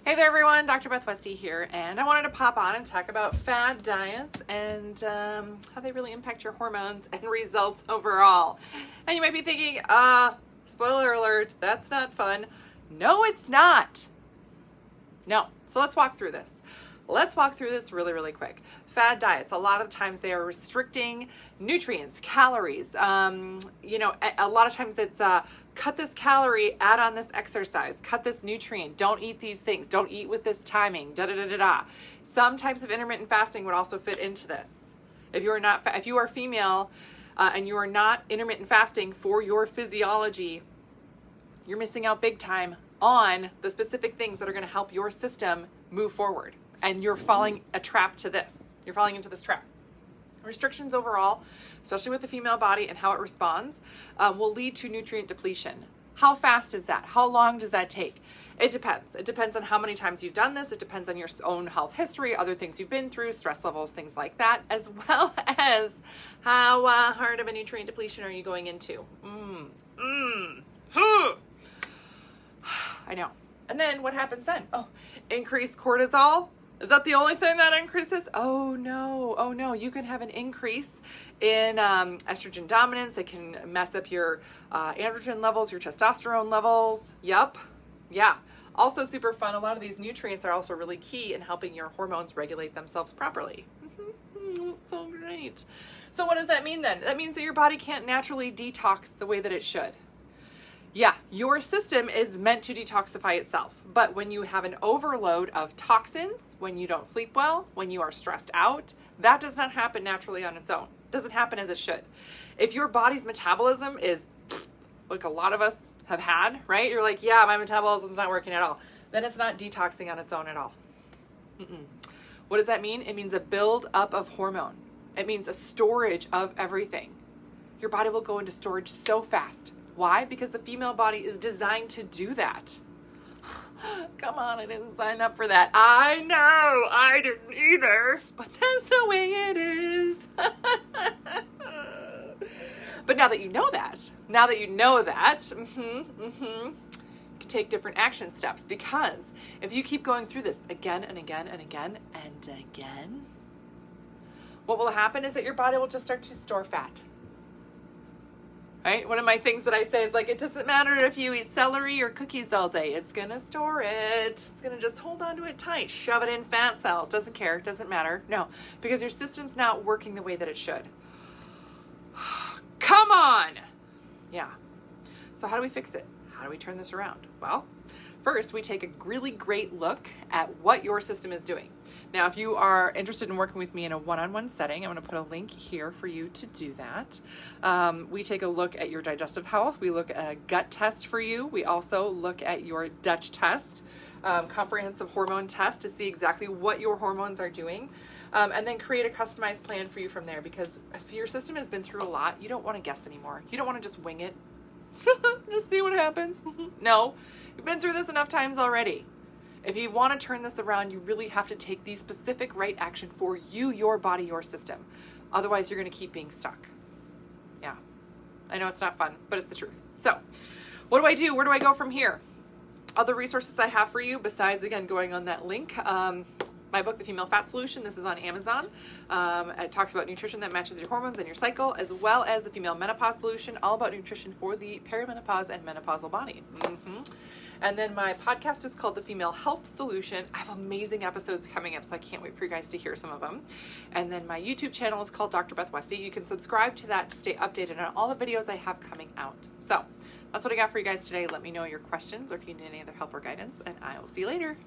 Hey there everyone, Dr. Beth Westy here, and I wanted to pop on and talk about fad diets and how they really impact your hormones and results overall. And you might be thinking, spoiler alert, that's not fun. No, it's not. No. So let's walk through this. Let's walk through this really quick. Fad diets, a lot of times they are restricting nutrients, calories. A lot of times it's cut this calorie, add on this exercise, cut this nutrient, don't eat these things, don't eat with this timing, Some types of intermittent fasting would also fit into this. If you are female and you are not intermittent fasting for your physiology, you're missing out big time on the specific things that are going to help your system move forward. And you're falling a trap to this. You're falling into this trap. Restrictions overall, especially with the female body and how it responds, will lead to nutrient depletion. How fast is that? How long does that take? It depends. It depends on how many times you've done this. It depends on your own health history, other things you've been through, stress levels, things like that, as well as how hard of a nutrient depletion are you going into. I know. And then what happens then? Oh, increased cortisol. Is that the only thing that increases? Oh no. You can have an increase in estrogen dominance. It can mess up your androgen levels, your testosterone levels. Yep. Yeah. Also super fun. A lot of these nutrients are also really key in helping your hormones regulate themselves properly. So great. So what does that mean then? That means that your body can't naturally detox the way that it should. Yeah, your system is meant to detoxify itself, but when you have an overload of toxins, when you don't sleep well, when you are stressed out, that does not happen naturally on its own. It doesn't happen as it should. If your body's metabolism is like a lot of us have had, right? You're like, yeah, my metabolism's not working at all. Then it's not detoxing on its own at all. What does that mean? It means a build up of hormone. It means a storage of everything. Your body will go into storage so fast. Why? Because the female body is designed to do that. Come on, I didn't sign up for that. I know, I didn't either, but that's the way it is. But now that you know that, you can take different action steps, because if you keep going through this again and again and again and again, what will happen is that your body will just start to store fat. Right? One of my things that I say is like, it doesn't matter if you eat celery or cookies all day. It's going to store it. It's going to just hold on to it tight. Shove it in fat cells. Doesn't care. Doesn't matter. No, because your system's not working the way that it should. Come on. Yeah. So how do we fix it? How do we turn this around? Well, first, we take a really great look at what your system is doing. Now, if you are interested in working with me in a one-on-one setting, I'm going to put a link here for you to do that. We take a look at your digestive health. We look at a gut test for you. We also look at your Dutch test, comprehensive hormone test, to see exactly what your hormones are doing, and then create a customized plan for you from there, because if your system has been through a lot, you don't want to guess anymore. You don't want to just wing it. Just see what happens. No, you've been through this enough times already. If you want to turn this around, you really have to take the specific right action for you, your body, your system. Otherwise, you're going to keep being stuck. Yeah, I know it's not fun, but it's the truth. So what do I do? Where do I go from here? Other resources I have for you, besides, again, going on that link. My book, The Female Fat Solution, this is on Amazon. It talks about nutrition that matches your hormones and your cycle, as well as the Female Menopause Solution, all about nutrition for the perimenopause and menopausal body. And then my podcast is called The Female Health Solution. I have amazing episodes coming up, so I can't wait for you guys to hear some of them. And then my YouTube channel is called Dr. Beth Westy. You can subscribe to that to stay updated on all the videos I have coming out. So that's what I got for you guys today. Let me know your questions or if you need any other help or guidance, and I will see you later.